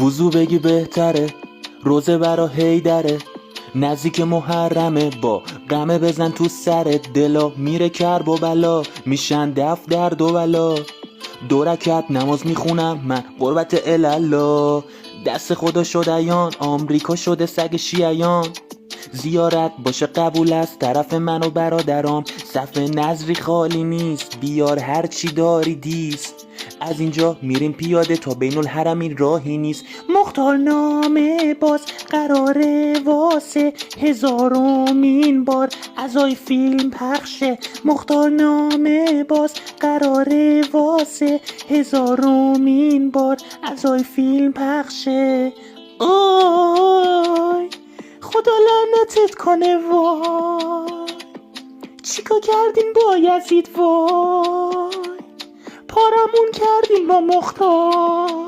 وضو بگی بهتره، روزه برا هیدره، نزدیک محرمه با قمه بزن تو سرت، دلا میره کرب و بلا میشن دف درد و بلا. 2 رکعت نماز میخونم من قربت الالا، دست خدا شدیان آمریکا شده سگ شیعیان. زیارت باشه قبول است طرف من و برادرام، صف نظری خالی نیست بیار هر چی داری دیست. از اینجا میریم پیاده تا بین الحرمین راهی نیست. مختار نامه باز قراره واسه 1000مین بار ازای فیلم پخشه. مختار نامه باز قراره واسه 1000مین بار ازای فیلم پخشه. آی خدا لعنتت کنه وای، چیکار کردین با یزید وای، پارمون کردین با مختار.